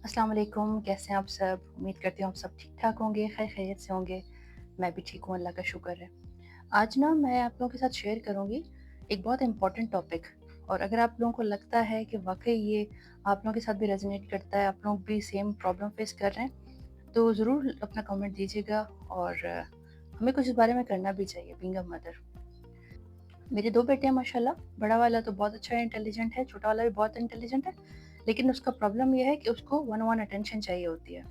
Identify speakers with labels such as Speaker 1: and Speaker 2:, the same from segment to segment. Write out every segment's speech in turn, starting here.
Speaker 1: अस्सलाम वालेकुम, कैसे हैं आप सब? उम्मीद करती हूँ आप सब ठीक-ठाक होंगे, खैरियत से होंगे। मैं भी ठीक हूँ, अल्लाह का शुक्र है। आज ना मैं आप लोगों के साथ शेयर करूँगी एक बहुत इम्पोर्टेंट टॉपिक, और अगर आप लोगों को लगता है कि वाक़ई ये आप लोगों के साथ भी रेज़ोनेट करता है, आप लोग भी सेम प्रॉब्लम फ़ेस कर रहे हैं, तो ज़रूर अपना कमेंट दीजिएगा। और हमें कुछ इस बारे में करना भी चाहिए बीइंग अ मदर। मेरे 2 बेटे हैं माशाल्लाह, बड़ा वाला तो बहुत अच्छा इंटेलिजेंट है, छोटा वाला भी बहुत इंटेलिजेंट है, लेकिन उसका प्रॉब्लम ये है कि उसको वन ऑन वन अटेंशन चाहिए होती है।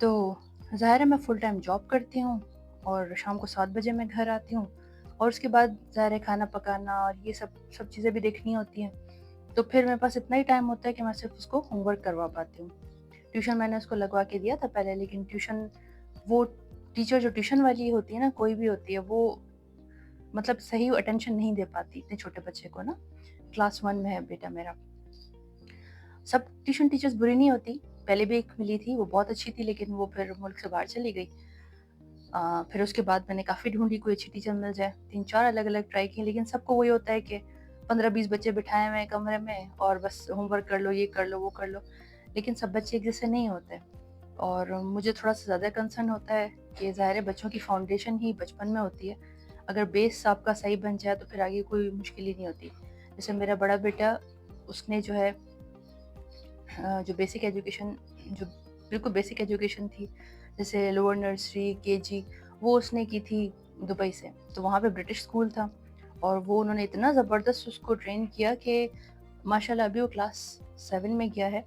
Speaker 1: तो ज़ाहिर है मैं फुल टाइम जॉब करती हूँ और शाम को 7 बजे मैं घर आती हूँ, और उसके बाद ज़ाहिर है खाना पकाना और ये सब सब चीज़ें भी देखनी होती हैं। तो फिर मेरे पास इतना ही टाइम होता है कि मैं सिर्फ़ उसको होमवर्क करवा पाती हूँ। ट्यूशन मैंने उसको लगवा के दिया था पहले, लेकिन ट्यूशन वो टीचर जो ट्यूशन वाली होती है ना, कोई भी होती है, वो मतलब सही अटेंशन नहीं दे पाती इतने छोटे बच्चे को ना। क्लास 1 में है बेटा मेरा। सब ट्यूशन टीचर्स बुरी नहीं होती, पहले भी एक मिली थी, वो बहुत अच्छी थी, लेकिन वो फिर मुल्क से बाहर चली गई। फिर उसके बाद मैंने काफ़ी ढूँढी कोई अच्छी टीचर मिल जाए, 3-4 अलग-अलग ट्राई की, लेकिन सबको वही होता है कि 15-20 बच्चे बिठाए हुए हैं कमरे में और बस होमवर्क कर लो, ये कर लो, वो कर लो। लेकिन सब बच्चे एक जैसे नहीं होते, और मुझे थोड़ा-सा ज़्यादा कंसर्न होता है कि ज़ाहिर है बच्चों की फाउंडेशन ही बचपन में होती है। अगर बेस आपका सही बन जाए तो फिर आगे कोई मुश्किल ही नहीं होती। जैसे मेरा बड़ा बेटा, उसने जो है जो बेसिक एजुकेशन, जो बिल्कुल बेसिक एजुकेशन थी, जैसे लोअर नर्सरी, केजी, वो उसने की थी दुबई से। तो वहाँ पे ब्रिटिश स्कूल था, और वो उन्होंने इतना ज़बरदस्त उसको ट्रेन किया कि माशाल्लाह अभी वो क्लास 7 में गया है,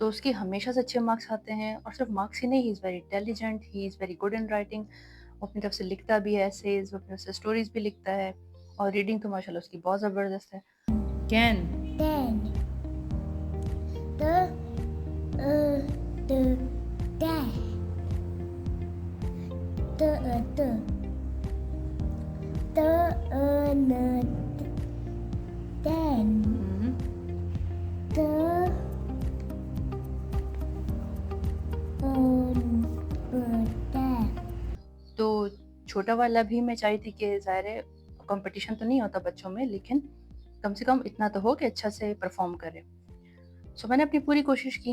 Speaker 1: तो उसके हमेशा से अच्छे मार्क्स आते हैं। और सिर्फ मार्क्स ही नहीं, he is very intelligent, he is very good in writing. वो अपनी तरफ से लिखता भी है एसेज़, वो अपनी तरफ से स्टोरीज़ भी लिखता है, और रीडिंग तो माशाल्लाह उसकी बहुत ज़बरदस्त है। Can
Speaker 2: Then the the dad the then the dad
Speaker 1: तो छोटा वाला भी मैं चाही थी कि ज़ाहिर है कॉम्पिटिशन तो नहीं होता बच्चों में, लेकिन कम से कम इतना तो हो कि अच्छा से परफ़ॉर्म करे। सो मैंने अपनी पूरी कोशिश की,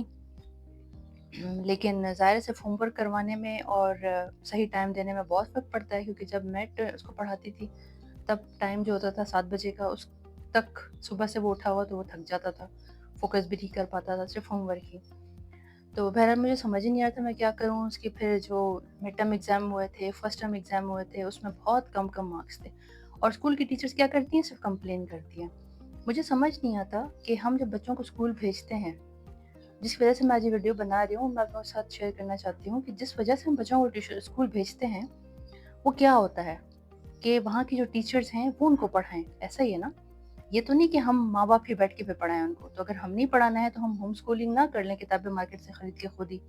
Speaker 1: लेकिन ज़ाहिर है सिर्फ़ होमवर्क करवाने में और सही टाइम देने में बहुत फ़र्क पड़ता है, क्योंकि जब मैं उसको पढ़ाती थी, तब टाइम जो होता था 7 बजे का, उस तक सुबह से वो उठा हुआ तो वो थक जाता था, फ़ोकस भी नहीं कर पाता था, सिर्फ़ होमवर्क ही। तो बहरहाल मुझे समझ ही नहीं आ रहा था मैं क्या करूँ? उसके फिर जो मिड टर्म एग्ज़ाम हुए थे, फर्स्ट टर्म एग्ज़ाम हुए थे, उसमें बहुत कम-कम मार्क्स थे, और स्कूल की टीचर्स क्या करती हैं? सिर्फ़ कंप्लेन करती हैं। मुझे समझ नहीं आता कि हम जब बच्चों को स्कूल भेजते हैं, जिस वजह से मैं आज ये वीडियो बना रही हूँ, मैं आप लोगों के साथ शेयर करना चाहती हूँ कि जिस वजह से हम बच्चों को स्कूल भेजते हैं, वो क्या होता है कि वहाँ की जो टीचर्स हैं, वो उनको पढ़ाएँ, ऐसा ही है ना? ये तो नहीं कि हम माँ-बाप ही बैठ के फिर पढ़ाएँ उनको। तो अगर हम नहीं पढ़ाना है, तो हम होम स्कूलिंग ना कर लें, किताबें मार्केट से खरीद के खुद ही।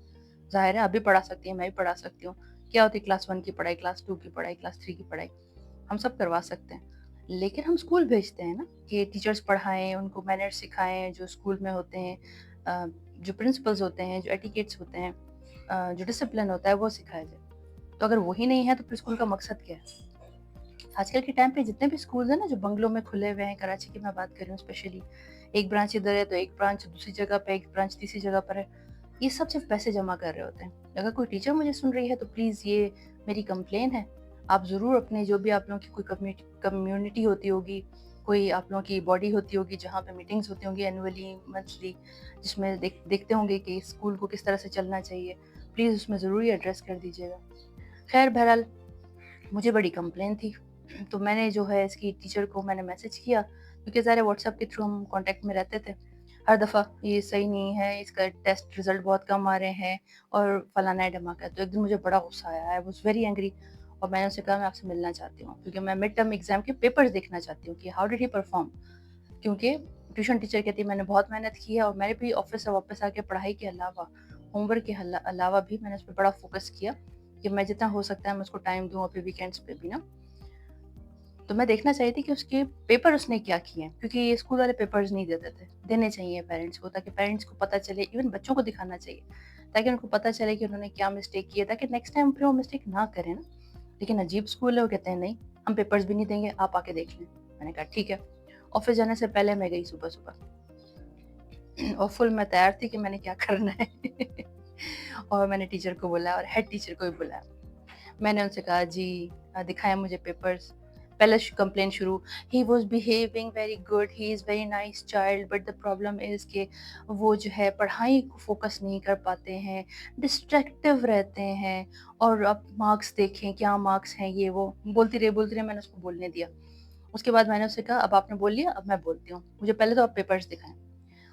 Speaker 1: ज़ाहिर है आप भी पढ़ा सकती हैं, मैं भी पढ़ा सकती हूँ। क्या होती है क्लास 1 की पढ़ाई, क्लास 2 की पढ़ाई, क्लास 3 की पढ़ाई, हम सब करवा सकते हैं। लेकिन हम स्कूल भेजते हैं ना कि टीचर्स पढ़ाएँ, उनको मैनर्स सिखाएँ जो स्कूल में होते हैं, अ, जो प्रिंसिपल्स होते हैं, जो एटिकेट्स होते हैं, जो डिसिप्लिन होता है वो सिखाया जाए। तो अगर वही नहीं है तो फिर स्कूल का मकसद क्या है? आजकल के टाइम पे जितने भी स्कूल्स हैं ना जो बंगलों में खुले हुए हैं, कराची की मैं बात कर रही हूँ स्पेशली, एक ब्रांच इधर है तो एक ब्रांच दूसरी जगह पे, एक ब्रांच तीसरी जगह पर है। ये सब सिर्फ पैसे जमा कर रहे होते हैं। अगर कोई टीचर मुझे सुन रही है तो प्लीज़ ये मेरी कंप्लेन है। आप ज़रूर अपने जो भी आप लोगों की कोई कम्युनिटी होती होगी, कोई आप लोगों की बॉडी होती होगी जहाँ पे मीटिंग्स होती होंगी एनुअली, मंथली, जिसमें देखते होंगे कि स्कूल को किस तरह से चलना चाहिए। प्लीज़ उसमें ज़रूर ये एड्रेस कर दीजिएगा। खैर बहरहाल मुझे बड़ी कंप्लेन थी, तो मैंने जो है इसकी टीचर को मैंने मैसेज किया, क्योंकि ज़ाहिर है व्हाट्सएप के थ्रू हम कॉन्टैक्ट में रहते थे। हर दफ़ा ये सही नहीं है, इसका टेस्ट रिज़ल्ट बहुत कम आ रहे हैं और फलाना है ढिमाका है। तो एक दिन मुझे बड़ा गुस्सा आया, आई वाज़ वेरी एंग्री, और मैंने उससे कहा मैं आपसे मिलना चाहती हूँ, क्योंकि मैं मिड टर्म एग्ज़ाम के पेपर्स देखना चाहती हूँ कि हाउ डिड ही परफ़ॉर्म। क्योंकि ट्यूशन टीचर कहती है मैंने बहुत मेहनत की है, और मैंने भी ऑफ़िस से वापस आके पढ़ाई के अलावा, होमवर्क के अलावा भी मैंने उस पे बड़ा फ़ोकस किया कि मैं जितना हो सकता है मैं उसको टाइम दूँ, अभी वीकेंड्स पे भी ना। तो मैं देखना चाह रही थी कि उसके पेपर उसने क्या किए हैं, क्योंकि ये स्कूल वाले पेपर्स नहीं देते थे। देने चाहिए पेरेंट्स को, ताकि पेरेंट्स को पता चले, इवन बच्चों को दिखाना चाहिए, ताकि उनको पता चले कि उन्होंने क्या मिस्टेक की है, ताकि नेक्स्ट टाइम फिर वो मिस्टेक ना करें ना। लेकिन अजीब स्कूल है, वो कहते हैं नहीं, हम पेपर्स भी नहीं देंगे, आप आके देख लें। मैंने कहा ठीक है। ऑफ़िस जाने से पहले मैं गई सुबह-सुबह। और फुल मैं तैयार थी कि मैंने क्या करना है। और मैंने टीचर को बोला और हेड टीचर को भी बुलाया। मैंने उनसे कहा जी दिखाएं मुझे पेपर्स। पहले कंप्लेन शुरू, he was behaving very good, he is very nice child, but the problem is कि वो जो है पढ़ाई को फोकस नहीं कर पाते हैं, डिस्ट्रैक्टिव रहते हैं, और अब मार्क्स देखें क्या मार्क्स हैं, ये वो बोलती रही। मैंने उसको बोलने दिया। उसके बाद मैंने उससे कहा अब आपने बोल लिया, अब मैं बोलती हूँ, मुझे पहले तो आप पेपर्स दिखाएं।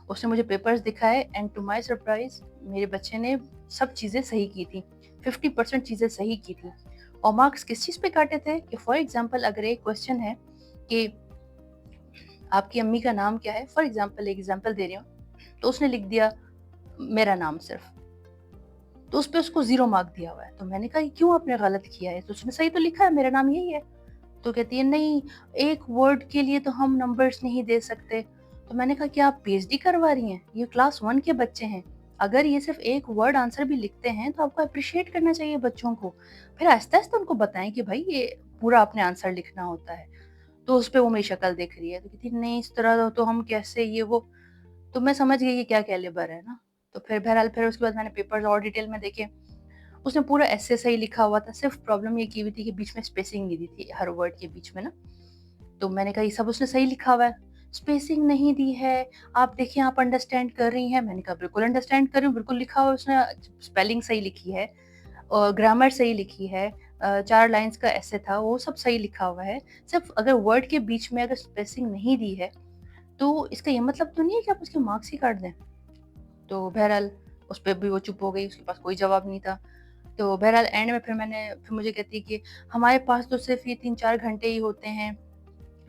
Speaker 1: उसने मुझे पेपर्स दिखाए एंड टू माय सरप्राइज मेरे बच्चे ने सब चीज़ें सही की थी, 50% चीज़ें सही की थी। और मार्क्स किस चीज़ पे काटे थे कि फॉर एग्जांपल अगर एक क्वेश्चन है कि आपकी अम्मी का नाम क्या है, फॉर एग्जांपल एक एग्जांपल दे रही हूँ, तो उसने लिख दिया मेरा नाम सिर्फ, तो उस पे उसको 0 मार्क दिया हुआ है। तो मैंने कहा क्यों आपने गलत किया है, तो उसने सही तो लिखा है, मेरा नाम यही है। तो कहती है नहीं, एक वर्ड के लिए तो हम नंबर्स नहीं दे सकते। तो मैंने कहा क्या आप पीएचडी करवा रही हैं, ये क्लास 1 के बच्चे हैं, अगर ये सिर्फ एक वर्ड आंसर भी लिखते हैं तो आपको अप्रिशिएट करना चाहिए बच्चों को, फिर आहिस्ता आहिस्ता उनको बताएं कि भाई ये पूरा अपने आंसर लिखना होता है। तो उस पे वो मेरी शक्ल देख रही है, तो कहती नहीं इस तरह तो हम कैसे, ये वो। तो मैं समझ गई कि क्या कैलिबर है ना। तो फिर बहरहाल फिर उसके बाद मैंने पेपर्स और डिटेल में देखे। उसने पूरा ऐसे सही लिखा हुआ था, सिर्फ प्रॉब्लम ये की हुई थी कि बीच में स्पेसिंग नहीं दी थी हर वर्ड के बीच में ना। तो मैंने कहा ये सब उसने सही लिखा हुआ है, स्पेसिंग नहीं दी है, आप देखिए आप अंडरस्टैंड कर रही हैं। मैंने कहा बिल्कुल अंडरस्टैंड कर रही हूँ, बिल्कुल लिखा हुआ है उसने, स्पेलिंग सही लिखी है और ग्रामर सही लिखी है, 4 लाइन्स का ऐसे था वो सब सही लिखा हुआ है। सिर्फ अगर वर्ड के बीच में अगर स्पेसिंग नहीं दी है तो इसका ये मतलब तो नहीं है कि आप उसके मार्क्स ही काट दें। तो बहरहाल उस पे भी वो चुप हो गई, उसके पास कोई जवाब नहीं था। तो बहरहाल एंड में फिर मुझे कहती है कि हमारे पास तो सिर्फ ये 3-4 घंटे ही होते हैं,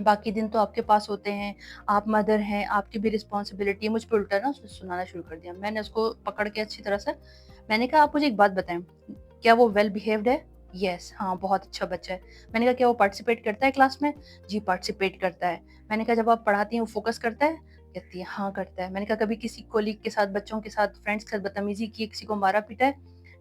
Speaker 1: बाकी दिन तो आपके पास होते हैं, आप मदर हैं, आपकी भी रिस्पॉन्सिबिलिटी है। मुझ पे उल्टा ना उसने सुनाना शुरू कर दिया। मैंने उसको पकड़ के अच्छी तरह से मैंने कहा आप मुझे एक बात बताएं, क्या वो वेल बिहेव्ड है? यस, हाँ बहुत अच्छा बच्चा है। मैंने कहा क्या वो पार्टिसिपेट करता है क्लास में? जी पार्टिसिपेट करता है। मैंने कहा जब आप पढ़ाती हैं वो फोकस करता है? कहती है हाँ करता है। मैंने कहा कभी किसी कोलीग के साथ, बच्चों के साथ, फ्रेंड्स के साथ बदतमीजी की, किसी को मारा पीटा है?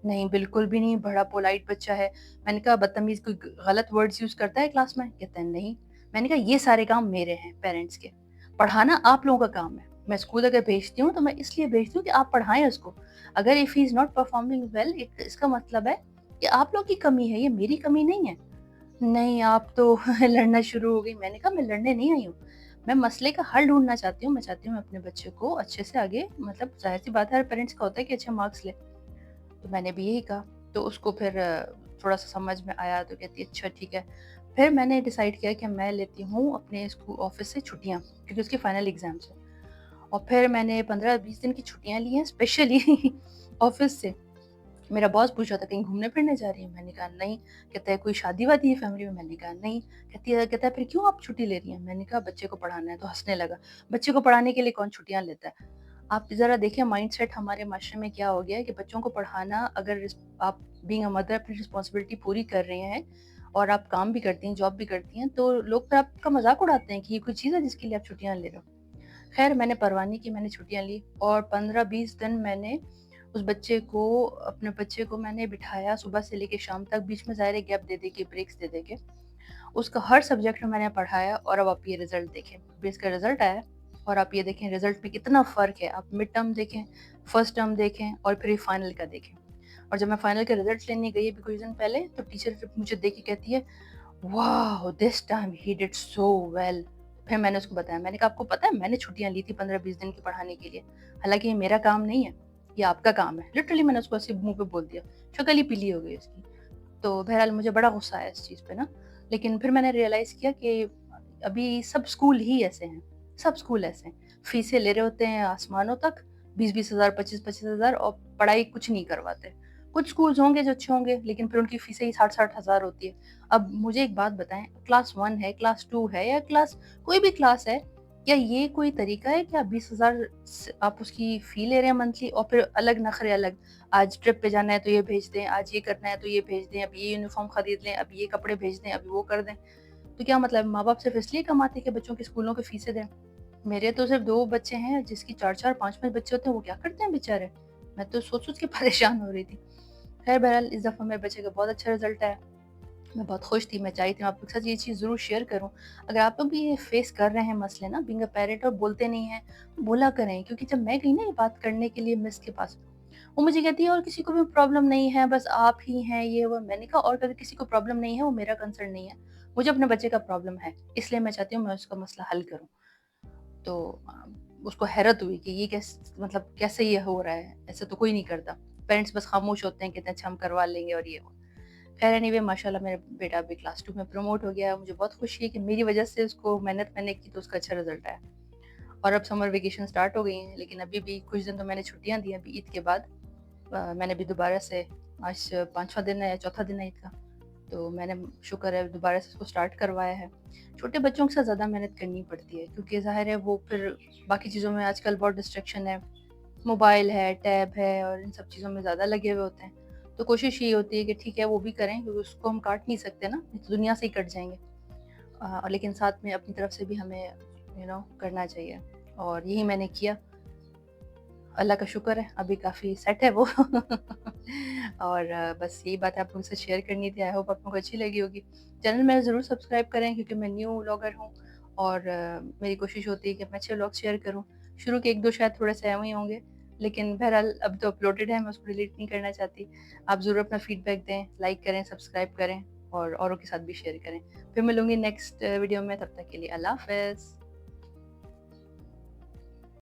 Speaker 1: नहीं बिल्कुल भी नहीं, बड़ा पोलाइट बच्चा है। मैंने कहा बदतमीज कोई गलत वर्ड्स यूज करता है क्लास में? कहता है नहीं। मैंने कहा ये सारे काम मेरे हैं पेरेंट्स के, पढ़ाना आप लोगों का काम है। मैं स्कूल अगर भेजती हूँ तो मैं इसलिए भेजती हूँ कि आप पढ़ाएं उसको। अगर if he is not performing well, इसका मतलब है कि आप लोग की कमी है, ये मेरी कमी नहीं है। नहीं आप तो लड़ना शुरू हो गई। मैंने कहा मैं लड़ने नहीं आई हूँ, मैं मसले का हल ढूंढना चाहती हूँ। मैं चाहती हूँ अपने बच्चे को अच्छे से आगे, मतलब जाहिर सी बात है हर पेरेंट्स का होता है कि अच्छे मार्क्स ले। तो मैंने भी यही कहा। तो उसको फिर थोड़ा सा समझ में आया, तो कहती है अच्छा ठीक है। फिर मैंने डिसाइड किया कि मैं लेती हूँ अपने स्कूल ऑफिस से छुट्टियाँ, क्योंकि उसके फाइनल एग्जाम्स है। और फिर मैंने 15-20 दिन की छुट्टियाँ ली हैं स्पेशली ऑफिस से। मेरा बॉस पूछ रहा था कहीं घूमने फिरने जा रही है? मैंने कहा नहीं। कहता है कोई शादी वादी है फैमिली में? मैंने कहा नहीं। कहता है फिर क्यों आप छुट्टी ले रही हैं? मैंने कहा बच्चे को पढ़ाना है। तो हंसने लगा। बच्चे को पढ़ाने के लिए कौन छुट्टियां लेता है? आप जरा देखिए माइंडसेट हमारे माशरे में क्या हो गया है कि बच्चों को पढ़ाना, अगर आप बीइंग अ मदर अपनी रिस्पॉन्सिबिलिटी पूरी कर रही हैं और आप काम भी करती हैं, जॉब भी करती हैं, तो लोग फिर आपका मजाक उड़ाते हैं कि ये कोई चीज़ है जिसके लिए आप छुट्टियां ले रहे हो। खैर मैंने परवाह नहीं की, मैंने छुट्टियां ली और 15-20 दिन मैंने उस बच्चे को, अपने बच्चे को मैंने बिठाया सुबह से लेके शाम तक, बीच में ज़ाहिर है गैप दे दे के, ब्रेक्स दे दे के उसका हर सब्जेक्ट में मैंने पढ़ाया। और अब आप ये रिजल्ट देखें, अभी इसका रिजल्ट आया और आप ये देखें रिजल्ट में कितना फ़र्क है। आप मिड टर्म देखें, फर्स्ट टर्म देखें और फिर फाइनल का देखें। और जब मैं फाइनल के रिजल्ट लेने गई अभी कुछ दिन पहले, तो टीचर मुझे देख के कहती है वाह this time he did so well. फिर मैंने उसको बताया, मैंने कहा आपको पता है मैंने छुट्टियां ली थी 15-20 दिन की पढ़ाने के लिए, हालांकि ये मेरा काम नहीं है, ये आपका काम है। लिटरली मैंने उसको ऐसे मुंह पे बोल दिया, शक्ल ही पीली हो गई उसकी। तो बहरहाल मुझे बड़ा गुस्सा आया इस चीज़ पे ना। लेकिन फिर मैंने रियलाइज़ किया कि अभी सब स्कूल ही ऐसे हैं, सब स्कूल ऐसे हैं, फीसें ले रहे होते हैं आसमानों तक, 20-20 हज़ार, 25-25 हज़ार, और पढ़ाई कुछ नहीं करवाते। कुछ स्कूल्स होंगे जो अच्छे होंगे, लेकिन फिर उनकी फीसें ही 60-60 हज़ार होती है। अब मुझे एक बात बताएं, क्लास 1 है, क्लास 2 है, या क्लास कोई भी क्लास है, क्या ये कोई तरीका है कि आप 20,000 आप उसकी फ़ी ले रहे हैं मंथली, और फिर अलग नखरे अलग, आज ट्रिप पे जाना है तो ये भेज दें, आज ये करना है तो ये भेज दें, अब ये यूनिफॉर्म खरीद लें, अब ये कपड़े भेज दें, अभी वो कर दें। तो क्या मतलब माँ बाप सिर्फ इसलिए कमाते हैं कि बच्चों के स्कूलों की फीसें दें? मेरे तो सिर्फ 2 बच्चे हैं, जिसकी 4-4 5-5 बच्चे होते हैं, वो क्या करते हैं बेचारे? मैं तो सोच सोच के परेशान हो रही थी। खैर बहरहाल इस दफ़ा मेरे बच्चे का बहुत अच्छा रिजल्ट आया। میں بہت خوش تھی، میں چاہتی ہوں آپ لوگ کے ساتھ یہ چیز ضرور شیئر کروں۔ اگر آپ لوگ بھی یہ فیس کر رہے ہیں مسئلے نا بینگ اے پیرنٹ اور بولتے نہیں ہیں، بولا کریں، کیونکہ جب میں گئی نا یہ بات کرنے کے لیے مس کے پاس، وہ مجھے کہتی ہے اور کسی کو بھی پرابلم نہیں ہے، بس آپ ہی ہیں یہ وہ۔ میں نے کہا اور اگر کسی کو پرابلم نہیں ہے وہ میرا کنسرن نہیں ہے، مجھے اپنے بچے کا پرابلم ہے، اس لیے میں چاہتی ہوں میں اس کا مسئلہ حل کروں۔ تو اس کو حیرت ہوئی کہ یہ مطلب کیسے یہ ہو رہا ہے، ایسے تو کوئی نہیں کرتا، پیرنٹس بس خاموش ہوتے ہیں، کہتے ہیں اچھا ہم کروا لیں گے اور یہ وہ۔ خیر اینی وے ماشاء اللہ میرا بیٹا ابھی کلاس 2 میں پروموٹ ہو گیا، مجھے بہت خوشی ہے کہ میری وجہ سے اس کو محنت میں نے کی تو اس کا اچھا رزلٹ آیا۔ اور اب سمر ویکیشن سٹارٹ ہو گئی ہیں، لیکن ابھی بھی کچھ دن تو میں نے چھٹیاں دی ہیں ابھی عید کے بعد۔ میں نے بھی دوبارہ سے، آج 5واں دن ہے یا چوتھا دن ہے عید کا، تو میں نے شکر ہے دوبارہ سے اس کو سٹارٹ کروایا ہے۔ چھوٹے بچوں کے ساتھ زیادہ محنت کرنی پڑتی ہے کیونکہ ظاہر ہے وہ پھر باقی چیزوں میں آج کل بہت ڈسٹریکشن ہے، موبائل ہے، ٹیب ہے اور ان سب چیزوں میں زیادہ لگے ہوئے ہوتے ہیں۔ تو کوشش یہ ہوتی ہے کہ ٹھیک ہے وہ بھی کریں کیونکہ اس کو ہم کاٹ نہیں سکتے نا، نہیں تو دنیا سے ہی کٹ جائیں گے۔ اور لیکن ساتھ میں اپنی طرف سے بھی ہمیں کرنا چاہیے، اور یہی میں نے کیا۔ اللہ کا شکر ہے ابھی کافی سیٹ ہے وہ اور بس یہی بات آپ لوگوں سے شیئر کرنی تھی، آئی ہوپ آپ لوگوں کو اچھی لگی ہوگی۔ چینل میں ضرور سبسکرائب کریں کیونکہ میں نیو ولاگر ہوں، اور میری کوشش ہوتی ہے کہ میں اچھے ولاگ شیئر کروں۔ شروع کے 1-2 شاید تھوڑے سے ایویں ہی ہوں گے، لیکن بہرحال اب تو اپلوڈڈ ہے، میں اس کو ڈیلیٹ نہیں کرنا چاہتی۔ آپ ضرور اپنا فیڈ بیک دیں، لائک کریں، سبسکرائب کریں اور اوروں کے ساتھ بھی شیئر کریں۔ پھر ملوں گی نیکسٹ ویڈیو میں، تب تک کے لیے اللہ حافظ۔